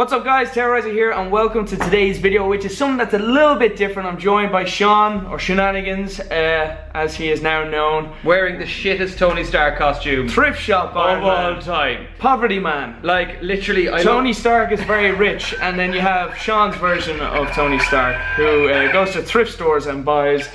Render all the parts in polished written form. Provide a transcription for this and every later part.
What's up guys, Terroriser here and welcome to today's video, which is something that's a little bit different. I'm joined by Sean, or Shenanigans, as he is now known. Wearing the shittest Tony Stark costume. Thrift shop of all man. time. Poverty man. Like, literally, Tony Stark is very rich, and then you have Sean's version of Tony Stark, who goes to thrift stores and buys...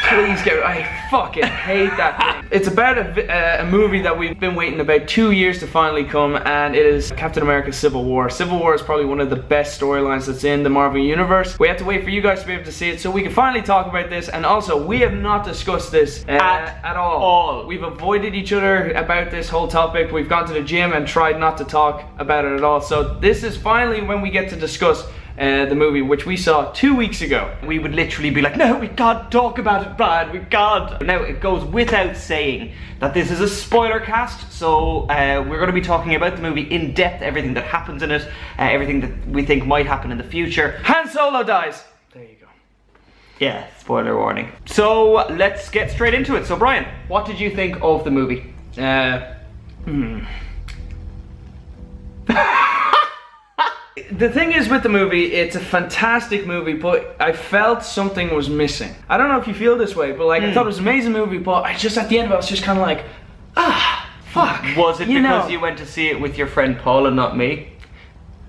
Please get... I fucking hate that thing. It's about a movie that we've been waiting about 2 years to finally come, and it is Captain America Civil War. Civil War is probably one of the best storylines that's in the Marvel Universe. We have to wait for you guys to be able to see it so we can finally talk about this, and also we have not discussed this at all. We've avoided each other about this whole topic. We've gone to the gym and tried not to talk about it at all. So this is finally when we get to discuss the movie, which we saw 2 weeks ago. We would literally be like, no, we can't talk about it, Brad, we can't. Now, it goes without saying that this is a spoiler cast, so we're going to be talking about the movie in depth, everything that happens in it, everything that we think might happen in the future. Han Solo dies! There you go. Yeah, spoiler warning. So, let's get straight into it. So, Brian, what did you think of the movie? The thing is with the movie, it's a fantastic movie, but I felt something was missing. I don't know if you feel this way, but like I thought it was an amazing movie, but I just at the end of it I was just kind of like, fuck. Was it because you went to see it with your friend Paul and not me?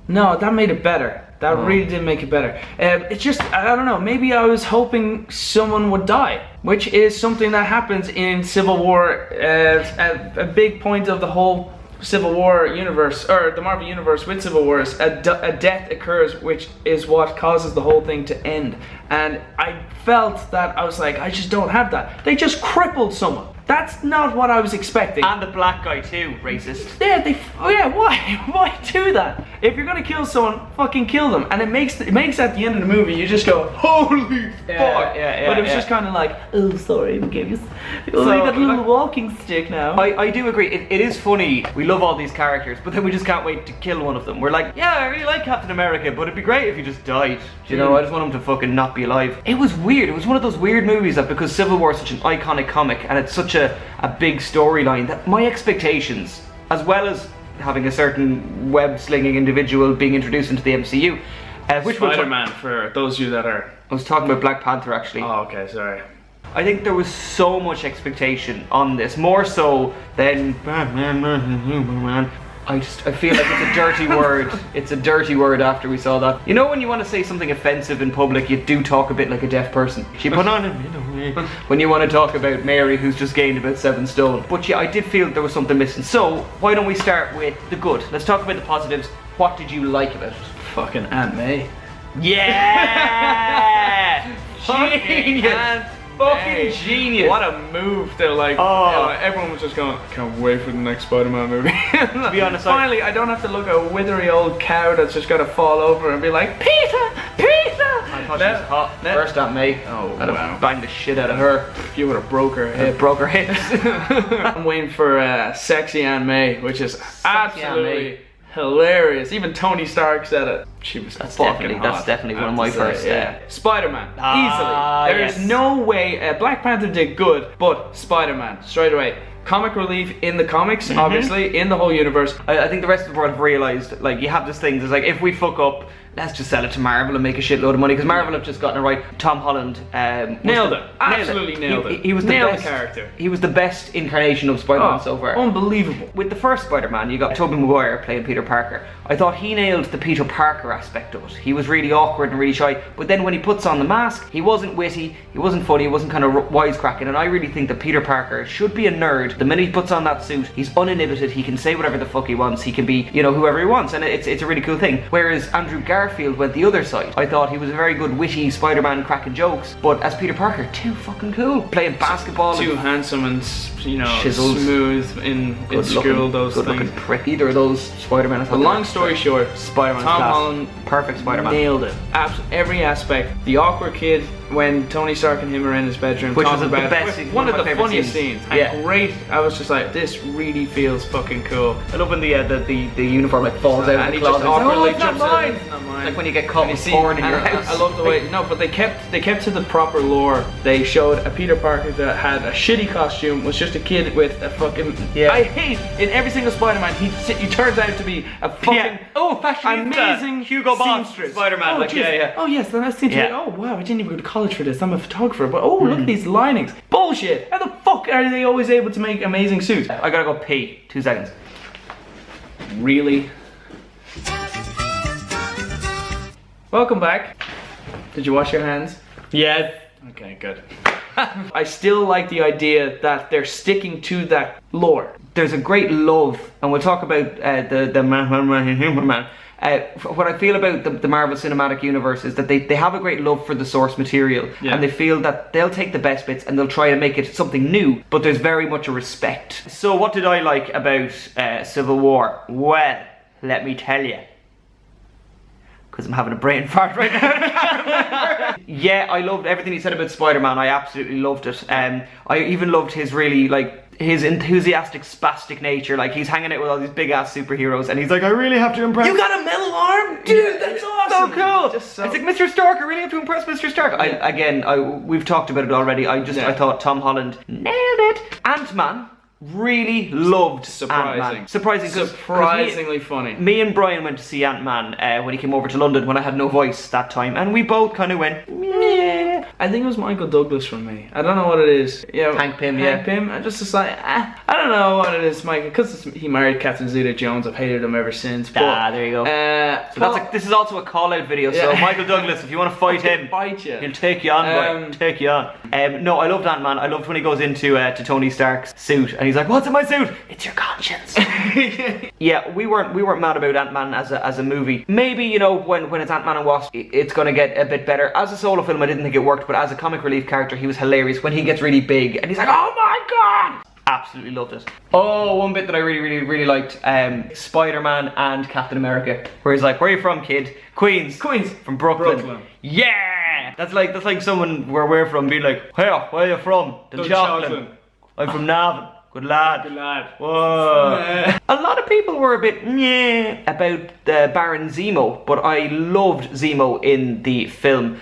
No, that made it better. That really did make it better. It's just, I don't know, maybe I was hoping someone would die, which is something that happens in Civil War. A big point of the whole Civil War universe, or the Marvel universe with Civil War, is a death occurs, which is what causes the whole thing to end. And I felt that I was like, I just don't have that. They just crippled someone. That's not what I was expecting. And the black guy too, racist. Yeah, why do that? If you're gonna kill someone, fucking kill them. And it makes at the end of the movie, you just go, holy fuck. But it was just kind of like, oh sorry, we gave you, you got a little walking stick now. I do agree, it is funny, we love all these characters, but then we just can't wait to kill one of them. We're like, yeah, I really like Captain America, but it'd be great if he just died. You know, I just want him to fucking not be alive. It was weird, it was one of those weird movies that because Civil War is such an iconic comic, and it's such a big storyline, that my expectations, as well as having a certain web-slinging individual being introduced into the MCU, which Spiderman, for those of you that are... I was talking about Black Panther actually. Oh, okay, sorry. I think there was so much expectation on this, more so than I feel like it's a dirty word. It's a dirty word after we saw that. You know when you want to say something offensive in public, you do talk a bit like a deaf person. She put on when you want to talk about Mary, who's just gained about 7 stone. But yeah, I did feel there was something missing. So why don't we start with the good? Let's talk about the positives. What did you like about it? Fucking Aunt May. Yeah! Genius! Fucking genius! What a move! They're like, everyone was just going, I can't wait for the next Spider-Man movie. To be honest, finally, I don't have to look at a withery old cow that's just gonna fall over and be like, Peter! Peter! I thought she was hot. First Aunt May. Oh, I'd have banged the shit out of her. You would have broke her hip. Broke her hips. I'm waiting for sexy Aunt May, which is absolutely hilarious. Even Tony Stark said it. She was That's definitely one of my first. Yeah. Spider-Man, easily. There is no way. Black Panther did good, but Spider-Man straight away. Comic relief in the comics, obviously, in the whole universe. I think the rest of the world have realised, like, you have this thing that's like, if we fuck up, let's just sell it to Marvel and make a shitload of money, because Marvel have just gotten it right. Tom Holland nailed it. Absolutely nailed it. He was the best character. He was the best incarnation of Spider-Man so far. Unbelievable. With the first Spider-Man, you got Tobey Maguire playing Peter Parker. I thought he nailed the Peter Parker aspect of it. He was really awkward and really shy, but then when he puts on the mask, he wasn't witty, he wasn't funny, he wasn't kind of wisecracking, and I really think that Peter Parker should be a nerd. The minute he puts on that suit, he's uninhibited, he can say whatever the fuck he wants, he can be, you know, whoever he wants, and it's a really cool thing. Whereas Andrew Garfield went the other side. I thought he was a very good witty Spider-Man cracking jokes, but as Peter Parker, too fucking cool. Playing basketball. Too handsome and, you know, chiseled, smooth in school, those good things. Looking prick. Either of those Spider-Man. The long story short, Spider-Man. Tom Holland perfect Spider-Man. Nailed it. Every aspect. The awkward kid, when Tony Stark and him are in his bedroom, which was talking the about best it, scene, one of my the favourite funniest scenes. Yeah. And great. I was just like, this really feels fucking cool. I love when the uniform like falls out of And the he just closet. awkwardly It's not jumps in. mine. It's not mine. Like when you get caught And with you porn in your and house. I love the way, no, but they kept to the proper lore. They showed a Peter Parker that had a shitty costume, was just a kid with a fucking, I hate, in every single Spider-Man, he turns out to be a fucking amazing Hugo Boss seamstress. Spider-Man, Oh, like, geez. yeah. Oh yes, then I seem to be, oh wow, I didn't even go to college for this, I'm a photographer, but oh, look at these linings. Bullshit, how the fuck are they always able to make amazing suits? I gotta go pee. 2 seconds. Really? Welcome back. Did you wash your hands? Yes. Okay, good. I still like the idea that they're sticking to that lore. There's a great love, and we'll talk about the man. What I feel about the Marvel Cinematic Universe is that they have a great love for the source material, and they feel that they'll take the best bits and they'll try to make it something new, but there's very much a respect. So what did I like about Civil War? Well, let me tell you. Because I'm having a brain fart right now. Yeah, I loved everything he said about Spider-Man. I absolutely loved it. I even loved his really, like, his enthusiastic, spastic nature. Like, he's hanging out with all these big-ass superheroes, and he's like, I really have to impress... You got a metal arm? Dude, that's awesome! So cool! Just It's like, Mr. Stark, I really have to impress Mr. Stark. We've talked about it already. I thought Tom Holland nailed it. Ant-Man. Really loved Ant-Man. Surprisingly funny. Me and Brian went to see Ant-Man when he came over to London when I had no voice that time, and we both kind of went, meh. I think it was Michael Douglas for me. I don't know what it is. Yeah, Hank Pym, Hank Pym. I just like, I don't know what it is, Michael, because he married Catherine Zeta-Jones. I've hated him ever since. But, there you go. So this is also a call-out video, so Michael Douglas, if you want to fight him, fight you. He'll take you on, boy. Take you on. No, I loved Ant-Man. I loved when he goes into to Tony Stark's suit, and he's like, what's in my suit? It's your conscience. Yeah, we weren't mad about Ant-Man as a movie. Maybe, you know, when it's Ant-Man and Wasp, it's gonna get a bit better. As a solo film, I didn't think it worked, but as a comic relief character, he was hilarious when he gets really big, and he's like, oh my god! Absolutely loved it. Oh, one bit that I really liked, Spider-Man and Captain America, where he's like, where are you from, kid? Queens. From Brooklyn. Yeah! That's like someone where we're from being like, hey, where are you from? Dunshaughlin. I'm from Navan. Good lad. Whoa. A lot of people were a bit meh about Baron Zemo, but I loved Zemo in the film.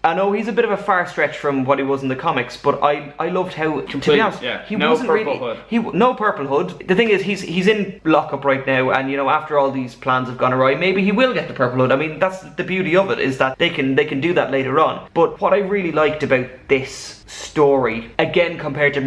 I know he's a bit of a far stretch from what he was in the comics, but I loved how, to be honest, he wasn't really... No Purple Hood. The thing is, he's in lockup right now, and you know, after all these plans have gone awry, maybe he will get the Purple Hood. I mean, that's the beauty of it, is that they can do that later on. But what I really liked about this story, again compared to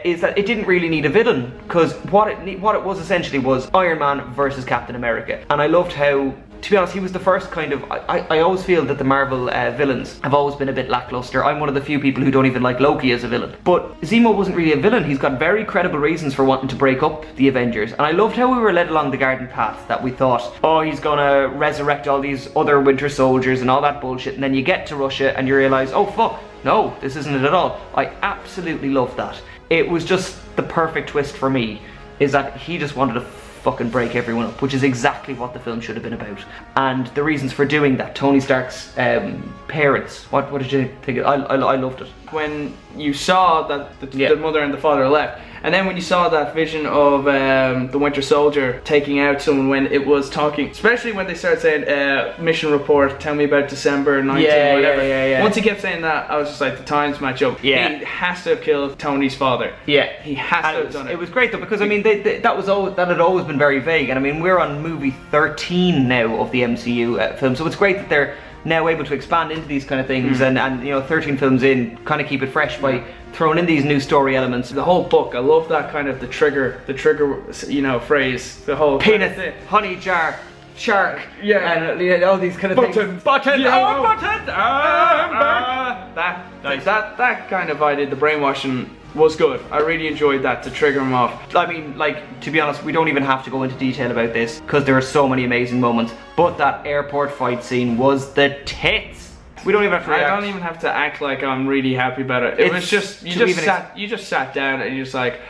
is that it didn't really need a villain, because what it was essentially was Iron Man versus Captain America. And I loved how, to be honest, he was the first kind of... I always feel that the Marvel villains have always been a bit lackluster. I'm one of the few people who don't even like Loki as a villain. But Zemo wasn't really a villain. He's got very credible reasons for wanting to break up the Avengers. And I loved how we were led along the garden path, that we thought, oh, he's gonna resurrect all these other Winter Soldiers and all that bullshit. And then you get to Russia and you realise, oh fuck, no, this isn't it at all. I absolutely loved that. It was just the perfect twist for me, is that he just wanted to fucking break everyone up, which is exactly what the film should have been about. And the reasons for doing that, Tony Stark's parents, what did you think? I loved it. When you saw that the mother and the father left, and then when you saw that vision of the Winter Soldier taking out someone, when it was talking, especially when they started saying mission report, tell me about December 19, whatever. Once he kept saying that, I was just like, the times match up. He has to have killed Tony's father. Yeah, he has to have done it. It was great though, because I mean, that had always been very vague, and I mean, we're on movie 13 now of the MCU film, so it's great that they're now able to expand into these kind of things, and you know, 13 films in, kind of keep it fresh by throwing in these new story elements. The whole book, I love that kind of the trigger, you know, phrase, the whole penis, kind of honey jar, shark, and all these kind of things. Buttons, that kind of idea, the brainwashing was good. I really enjoyed that, to trigger him off. I mean, like, to be honest, we don't even have to go into detail about this, because there are so many amazing moments, but that airport fight scene was the tits. We don't even have to react. I don't even have to act like I'm really happy about it. It was just, you just sat down and you're just like,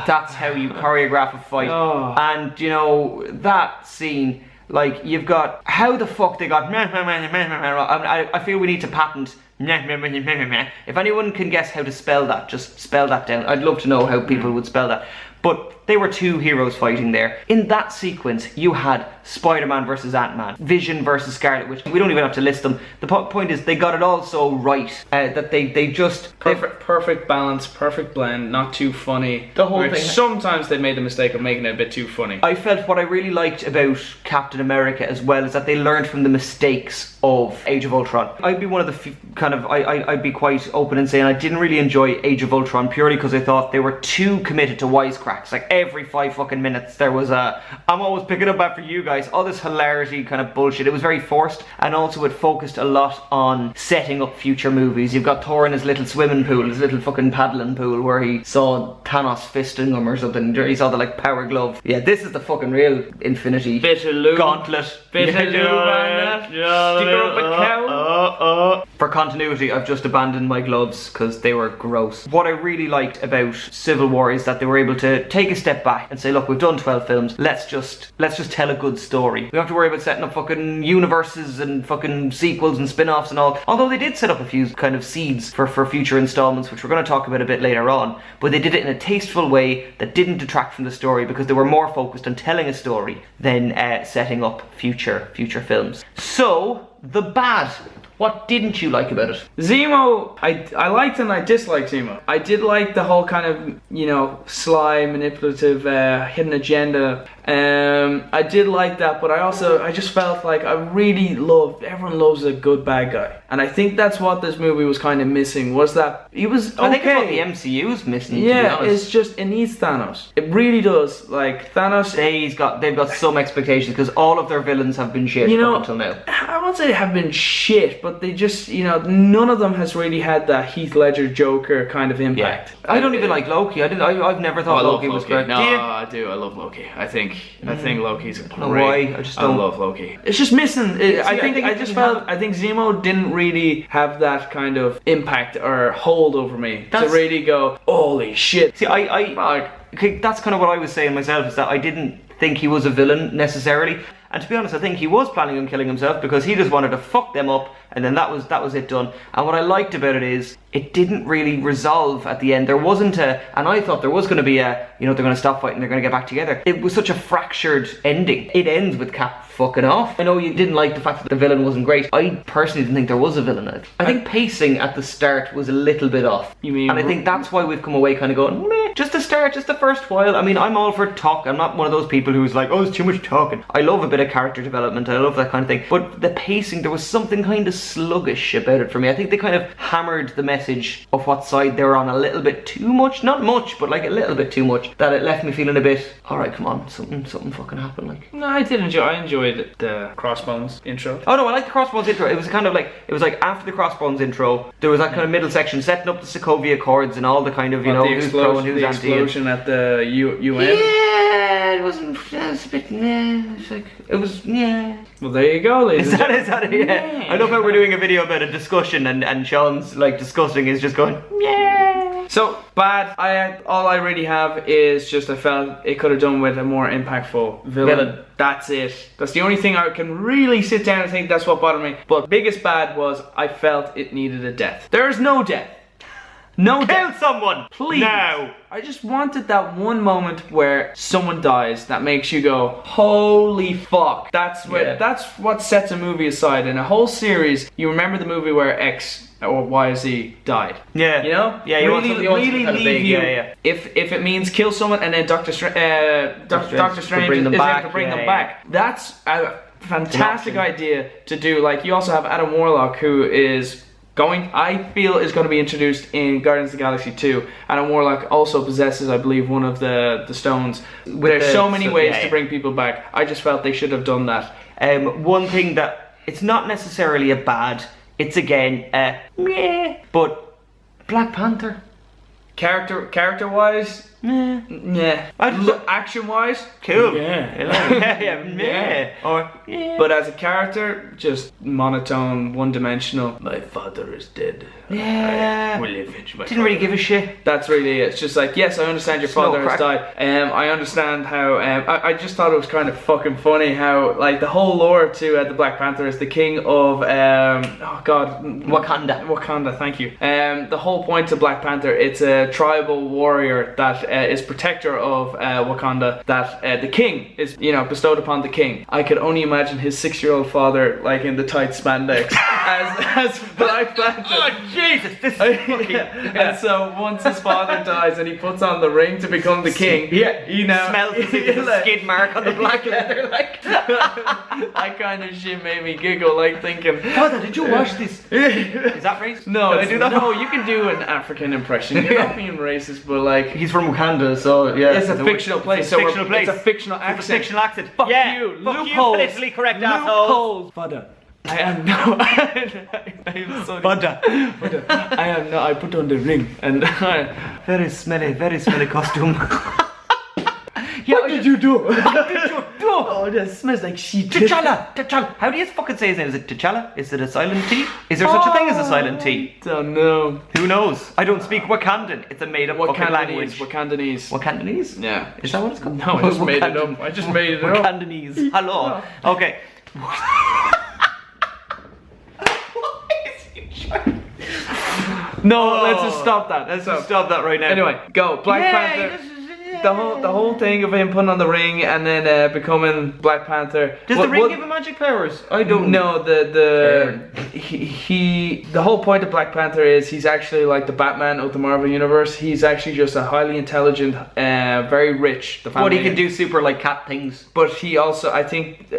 that's how you choreograph a fight. And you know, that scene, Like, you've got how the fuck they got. I feel we need to patent. If anyone can guess how to spell that, just spell that down. I'd love to know how people would spell that. But they were two heroes fighting there. In that sequence, you had Spider-Man versus Ant-Man, Vision versus Scarlet Witch. We don't even have to list them. The point is, they got it all so right that they just... Perfect balance, perfect blend, not too funny. The whole thing. Sometimes they made the mistake of making it a bit too funny. I felt what I really liked about Captain America as well is that they learned from the mistakes of Age of Ultron. I'd be one of the I'd be quite open and saying I didn't really enjoy Age of Ultron purely because I thought they were too committed to wisecracks. Like, every 5 fucking minutes there was a, I'm always picking up after you guys, all this hilarity kind of bullshit. It was very forced, and also it focused a lot on setting up future movies. You've got Thor in his little swimming pool, his little fucking paddling pool where he saw Thanos fisting him or something. He saw the like power glove. Yeah, this is the fucking real Infinity Gauntlet. Bit of lube on that. Stick up a cow. For continuity, I've just abandoned my gloves because they were gross. What I really liked about Civil War is that they were able to take a step back and say, look, we've done 12 films, let's just tell a good story. We don't have to worry about setting up fucking universes and fucking sequels and spin-offs and all. Although they did set up a few kind of seeds for future installments, which we're going to talk about a bit later on, but they did it in a tasteful way that didn't detract from the story because they were more focused on telling a story than setting up future films. So, the bad. What didn't you like about it? Zemo, I liked and I disliked Zemo. I did like the whole kind of, you know, sly, manipulative, hidden agenda. I did like that, but I just felt like everyone loves a good bad guy. And I think that's what this movie was kind of missing, was that he was okay. I think it's what the MCU's missing, yeah, to be honest. It's just, it needs Thanos. It really does. Like, Thanos... They've got some expectations because all of their villains have been shit up until now. I won't say they have been shit, but they just, you know, none of them has really had that Heath Ledger Joker kind of impact. Yeah. I don't even like Loki. I've never thought Loki was great. No, I do. I love Loki. I think Loki's great. I just don't love Loki. It's just missing. I think Zemo didn't really have that kind of impact or hold over me to really go, holy shit. See, that's kind of what I was saying myself, is that I didn't think he was a villain necessarily. And to be honest, I think he was planning on killing himself because he just wanted to fuck them up, and then that was it done. And what I liked about it is it didn't really resolve at the end. There wasn't and I thought there was going to be they're going to stop fighting, they're going to get back together. It was such a fractured ending. It ends with Cap fucking off. I know you didn't like the fact that the villain wasn't great. I personally didn't think there was a villain in it. I think pacing at the start was a little bit off. You mean? And I think that's why we've come away kind of going, meh, just the start, just the first while. I mean, I'm all for talk. I'm not one of those people who's like, oh, it's too much talking. I love a bit of character development. I love that kind of thing. But the pacing, there was something kind of sluggish about it for me. I think they kind of hammered the message of what side they were on a little bit too much. Not much, but like a little bit too much. That it left me feeling a bit, alright, come on, something fucking happened. Like, no, I enjoyed the Crossbones intro. Oh no, I like the Crossbones intro. It was kind of like, after the Crossbones intro, there was that kind of middle section setting up the Sokovia Accords and all the kind of, who's pro and who's anti. The explosion at the UN? Yeah, it was a bit, yeah. Well, there you go, ladies. Is that it? Yeah. I love how we're doing a video about a discussion and Sean's like discussing is just going, yeah. So, bad, all I really have is just I felt it could have done with a more impactful villain. That's it. That's the only thing I can really sit down and think that's what bothered me. But biggest bad was I felt it needed a death. There is no death. No death. Kill someone! Please. Now! I just wanted that one moment where someone dies that makes you go, holy fuck. That's what sets a movie aside. In a whole series, you remember the movie where X or Y or Z died. Yeah. You know? Yeah, really leave you. Yeah. If it means kill someone and then Doctor Strange is able to bring them back. That's a fantastic idea to do. Like, you also have Adam Warlock, who is I feel is going to be introduced in Guardians of the Galaxy 2. Adam Warlock also possesses, I believe, one of the stones. There's so many ways to bring people back. I just felt they should have done that. One thing that, it's not necessarily a bad, it's again meh, but Black Panther. Character-wise, Yeah. Action-wise, Cool. Yeah. Or But as a character, just monotone, one-dimensional. My father is dead. Yeah. I will avenge my didn't really father. give a shit. That's really it. It's just like, yes, I understand your Slow father has crack. died. I understand how. I just thought it was kind of fucking funny how, like, the whole lore to the Black Panther is the king of oh god, Wakanda. Thank you. The whole point of Black Panther, it's a tribal warrior that is protector of Wakanda. That the king is, bestowed upon the king. I could only imagine his 6-year-old father, like in the tight spandex, as Black Panther. Oh Jesus! This is fucking. And so once his father dies and he puts on the ring to become the king, Smells the skid mark on the black leather. Like that kind of shit made me giggle, like thinking, Father, did you watch this? Is that racist? No, Can I do that? No, you can do an African impression. You're not being racist, but like, He's from Wakanda, so yeah. it's a fictional place. It's a fictional place. It's a fictional accent. It's a fictional accent. Fuck yeah. you. Fuck Loopholes. you, politically correct assholes. Loopholes. Father, I am no. I am sorry. Father. I am no. I put on the ring and. Very smelly costume. What did you do? What did you do? Oh, that smells like shit. T'Challa. How do you fucking say his name? Is it T'Challa? Is it a silent T? Is there such a thing as a silent T? Don't know. Who knows? I don't speak Wakandan. It's a made up fucking language. Wakandanese. Wakandanese? Yeah. Is that what it's called? No, I just made it up. I just made it up. Wakandanese. Hello. Okay. No, let's just stop that. Let's just stop that right now. Anyway, go. Black Panther. The whole thing of him putting on the ring and then becoming Black Panther. Does the ring give him magic powers? I don't know. The whole point of Black Panther is he's actually like the Batman of the Marvel Universe. He's actually just a highly intelligent, very rich. But he can do super like cat things. But he also, I think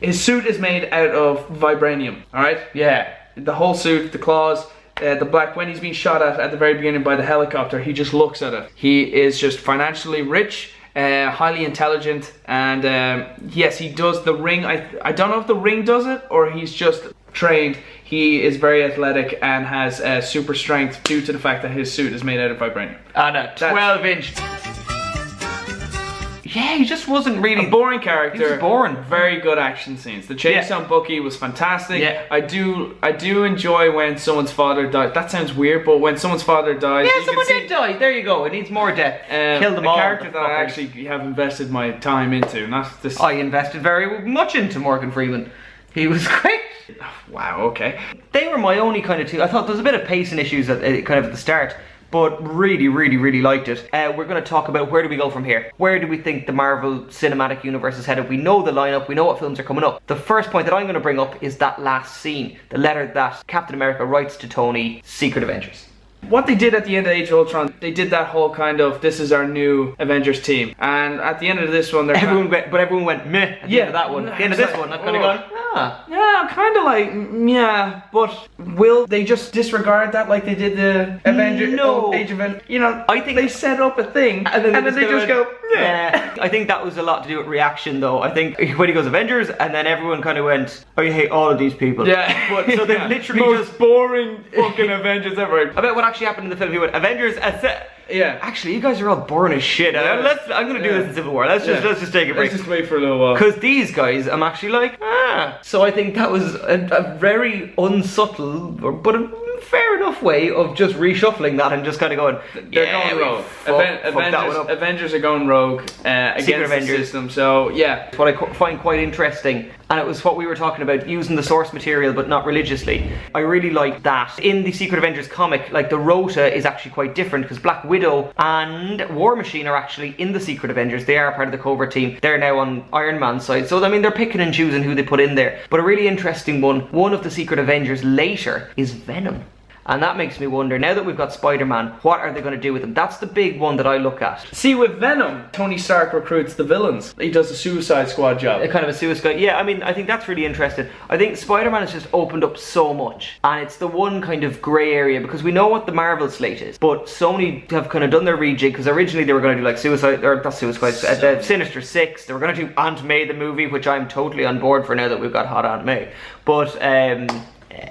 his suit is made out of vibranium. All right. Yeah. The whole suit, the claws. When he's being shot at the very beginning by the helicopter, he just looks at it. He is just financially rich, highly intelligent, and yes, he does the ring. I don't know if the ring does it or he's just trained. He is very athletic and has super strength due to the fact that his suit is made out of vibranium. And a 12-inch. Yeah, he just wasn't really a boring character. He was boring. Very good action scenes. The chase on Bucky was fantastic. Yeah. I do enjoy when someone's father dies. That sounds weird, but when someone's father dies, yeah, someone did die. There you go. It needs more depth. Kill them all. A character that I actually have invested my time into. Not this. I invested very much into Morgan Freeman. He was great. Wow. Okay. They were my only kind of two. I thought there was a bit of pacing issues at the start. But really liked it. We're going to talk about where do we go from here. Where do we think the Marvel Cinematic Universe is headed? We know the lineup, we know what films are coming up. The first point that I'm going to bring up is that last scene. The letter that Captain America writes to Tony, Secret Avengers. What they did at the end of Age of Ultron, they did that whole kind of, this is our new Avengers team. And at the end of this one, everyone went meh at the end of that one. At the end of this one, I've kind of gone, ah. Yeah, kind of like, yeah, but will they just disregard that like they did the Avengers? No. Age of I think they set up a thing and then they just go, yeah. I think that was a lot to do with reaction though. I think when he goes Avengers and then everyone kind of went, I hate all of these people. Yeah. But, so they literally most boring fucking Avengers ever. I bet what actually happened in the film, he went, Avengers, yeah. Actually, you guys are all boring as shit. Yeah. I'm gonna do this in Civil War. Let's just take a break. Let's just wait for a little while. Because these guys, I'm actually like, ah. So I think that was a very unsubtle, but a fair enough way of just reshuffling that and just kind of going, they're going rogue. Avengers are going rogue against the system. So yeah, it's what I find quite interesting. And it was what we were talking about, using the source material but not religiously. I really like that. In the Secret Avengers comic, like the rota is actually quite different because Black Widow and War Machine are actually in the Secret Avengers. They are part of the covert team. They're now on Iron Man's side. So I mean, they're picking and choosing who they put in there. But a really interesting one of the Secret Avengers later is Venom. And that makes me wonder, now that we've got Spider-Man, what are they going to do with him? That's the big one that I look at. See, with Venom, Tony Stark recruits the villains. He does a Suicide Squad job. A kind of a Suicide. Yeah, I mean, I think that's really interesting. I think Spider-Man has just opened up so much. And it's the one kind of grey area, because we know what the Marvel slate is. But Sony have kind of done their rejig, because originally they were going to do like the Sinister Six. They were going to do Aunt May the movie, which I'm totally on board for now that we've got hot Aunt May. But,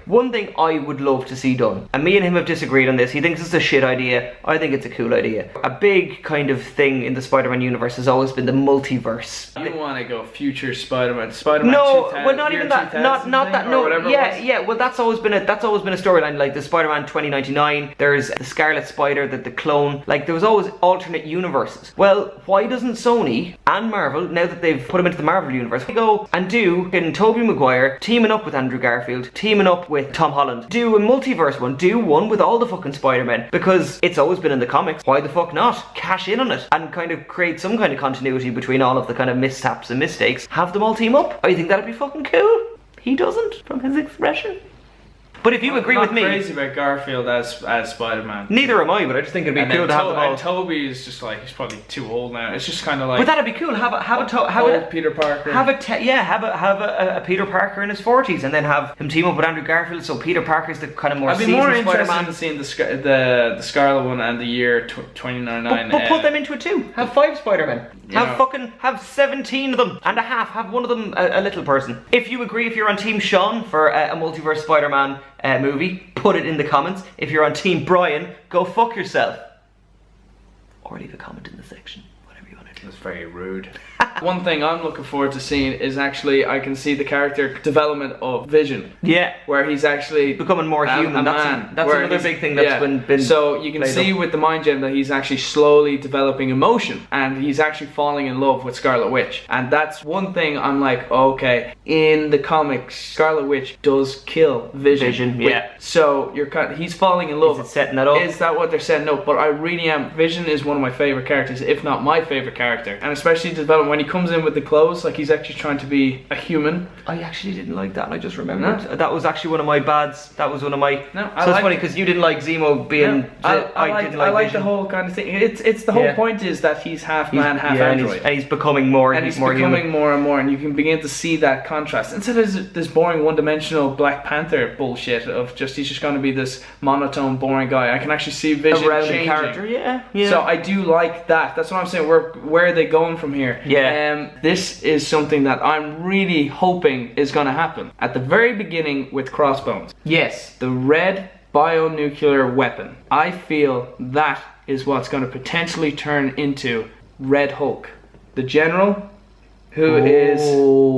One thing I would love to see done, and me and him have disagreed on this, he thinks it's a shit idea, I think it's a cool idea. A big kind of thing in the Spider-Man universe has always been the multiverse. You want to go future Spider-Man, Spider-Man No, 2000, well not even that, not that, no, yeah, well that's always been a storyline, like the Spider-Man 2099, there's the Scarlet Spider, the clone, like there was always alternate universes. Well, why doesn't Sony and Marvel, now that they've put him into the Marvel universe, go and do in Tobey Maguire teaming up with Andrew Garfield, teaming up with Tom Holland, do a multiverse one, do one with all the fucking Spider-Men, because it's always been in the comics. Why the fuck not? Cash in on it and kind of create some kind of continuity between all of the kind of mishaps and mistakes. Have them all team up. I think that'd be fucking cool. He doesn't, from his expression. But if you agree with me, I'm not crazy about Garfield as Spider-Man. Neither am I, but I just think it'd be cool to have them all. And Toby is just like, he's probably too old now. It's just kind of like. But that'd be cool. Have a Peter Parker. Have a Peter Parker in his 40s, and then have him team up with Andrew Garfield. So Peter Parker's the kind of more. I'd be more interested in seeing the Scarlet one and the year 2099. But put them into it too. Have 5 Spider-Men. Have 17 of them and a half. Have one of them a little person. If you agree, if you're on Team Sean for a multiverse Spider-Man movie, put it in the comments. If you're on Team Brian, go fuck yourself. Or leave a comment in the section. Whatever you want to do. That's very rude. One thing I'm looking forward to seeing is actually I can see the character development of Vision. Yeah. Where he's actually becoming more human. That's another big thing that's been so you can see with the Mind Gem that he's actually slowly developing emotion, and he's actually falling in love with Scarlet Witch. And that's one thing I'm like, okay, in the comics Scarlet Witch does kill Vision. Yeah. So he's falling in love. Is it setting that up? Is that what they're setting up? But I really am. Vision is one of my favorite characters, if not my favorite character. And especially development when he comes in with the clothes, like he's actually trying to be a human. I actually didn't like that, and I just remembered. No. That was actually one of my bads. That was one of my. No, so it's funny because you didn't like Zemo being. No, I like the whole kind of thing. It's the whole point is that he's half man, half android, and he's becoming more. And he's becoming more and more, and you can begin to see that contrast. Instead of this boring, one-dimensional Black Panther bullshit of he's just going to be this monotone, boring guy. I can actually see Vision changing. Character, yeah. So I do like that. That's what I'm saying. Where are they going from here? Yeah. This is something that I'm really hoping is going to happen at the very beginning with Crossbones. Yes. The red bionuclear weapon. I feel that is what's going to potentially turn into Red Hulk. The general who is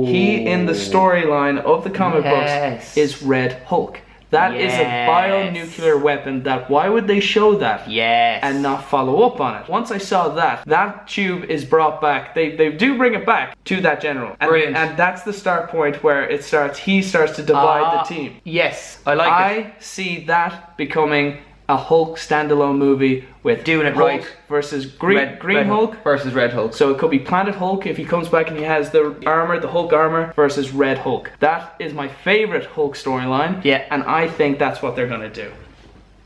he in the storyline of the comic books is Red Hulk. That is a bionuclear weapon. Why would they show that and not follow up on it? Once I saw that tube is brought back. They do bring it back to that general. And that's the start point where he starts to divide the team. Yes, I see that becoming a Hulk standalone movie with doing it Hulk right versus Green Hulk versus Red Hulk. So it could be Planet Hulk if he comes back and he has the armor, the Hulk armor, versus Red Hulk. That is my favorite Hulk storyline. Yeah, and I think that's what they're gonna do.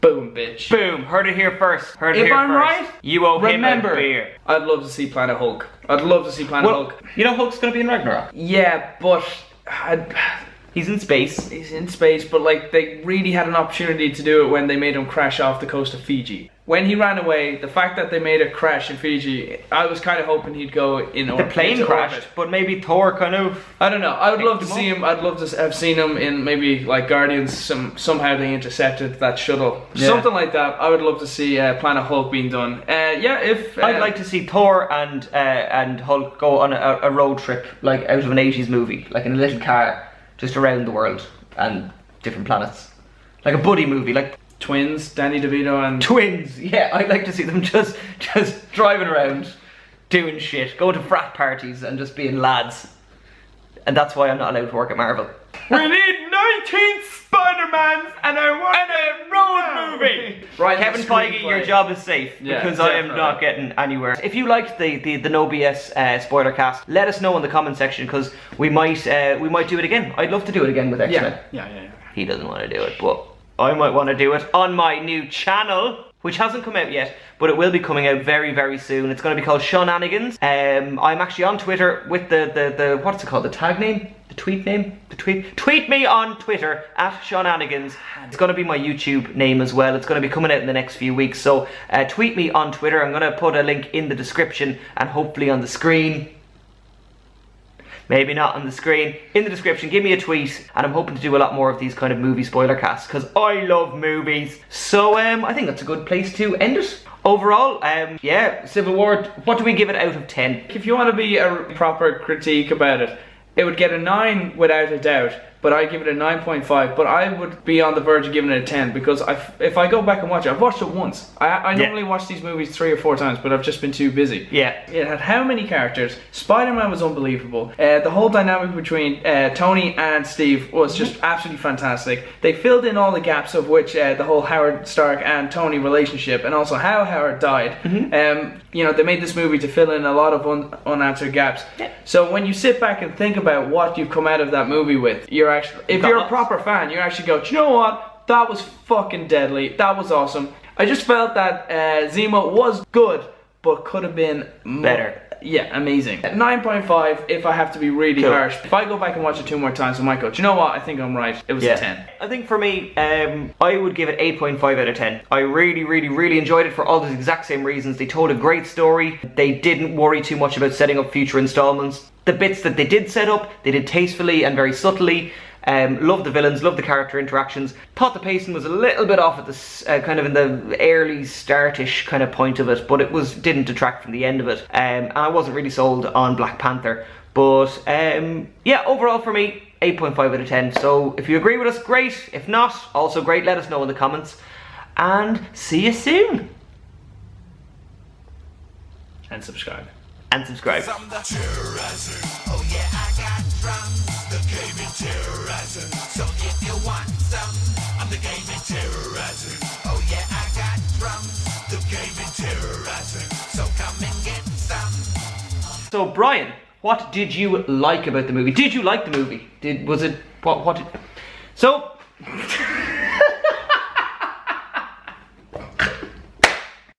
Boom, bitch. Boom. Heard it here first. If I'm right, you owe him a beer. I'd love to see Planet Hulk. I'd love to see Planet Hulk. You know Hulk's gonna be in Ragnarok. Yeah, but he's in space. He's in space, but like they really had an opportunity to do it when they made him crash off the coast of Fiji. When he ran away, the fact that they made a crash in Fiji, I was kind of hoping he'd go in orbit. The plane crashed, but maybe Thor kind of. I don't know. I would love to see him. I'd love to have seen him in maybe like Guardians. Somehow they intercepted that shuttle, something like that. I would love to see Planet Hulk being done. I'd like to see Thor and Hulk go on a road trip, like out of an 80s movie, like in a little car, just around the world and different planets, like a buddy movie, like. Twins, Danny DeVito and... Twins, yeah, I'd like to see them just driving around, doing shit, going to frat parties and just being lads. And that's why I'm not allowed to work at Marvel. We need 19 Spider-Mans and a road movie! Right, Kevin Feige, your job is safe, because I am not getting anywhere. If you liked the No BS Spoilercast, let us know in the comment section, because we might do it again. I'd love to do it again with X-Men. Yeah. He doesn't want to do it, but... I might want to do it on my new channel, which hasn't come out yet, but it will be coming out very, very soon. It's going to be called Seananigans. I'm actually on Twitter with the what's it called? The tag name? The tweet name? Tweet me on Twitter at Seananigans. It's going to be my YouTube name as well. It's going to be coming out in the next few weeks. So tweet me on Twitter. I'm going to put a link in the description and hopefully on the screen. maybe not on the screen, in the description, give me a tweet, and I'm hoping to do a lot more of these kind of movie spoiler casts, because I love movies. So I think that's a good place to end it. Overall, yeah, Civil War, what do we give it out of 10? If you want to be a proper critique about it, it would get a 9 without a doubt, but I give it a 9.5, but I would be on the verge of giving it a 10, because if I go back and watch it, I've watched it once. I normally watch these movies 3 or 4 times, but I've just been too busy. Yeah. It had how many characters? Spider-Man was unbelievable. The whole dynamic between Tony and Steve was just absolutely fantastic. They filled in all the gaps of which the whole Howard Stark and Tony relationship, and also how Howard died. You know, they made this movie to fill in a lot of unanswered gaps. Yeah. So when you sit back and think about what you've come out of that movie with, if you're a proper fan, you actually go, do you know what? That was fucking deadly. That was awesome. I just felt that Zemo was good, but could have been better. Yeah, amazing. 9.5 if I have to be really harsh. If I go back and watch it 2 more times, I might go, do you know what? I think I'm right. It was a 10. I think for me, I would give it 8.5 out of 10. I really enjoyed it for all the exact same reasons. They told a great story. They didn't worry too much about setting up future installments. The bits that they did set up, they did tastefully and very subtly. Loved the villains, loved the character interactions. Thought the pacing was a little bit off at this kind of in the early start-ish kind of point of it, but it didn't detract from the end of it. And I wasn't really sold on Black Panther. But yeah, overall for me, 8.5 out of 10. So if you agree with us, great. If not, also great. Let us know in the comments. And see you soon. And subscribe. And subscribe. Terroriser. Oh yeah, I got drums. The gaming terrorizer. So if you want some, I'm the gaming terrorizer. Oh yeah, I got drums. The gaming terrorizer. So come and get some. So Brian, what did you like about the movie? Did you like the movie? So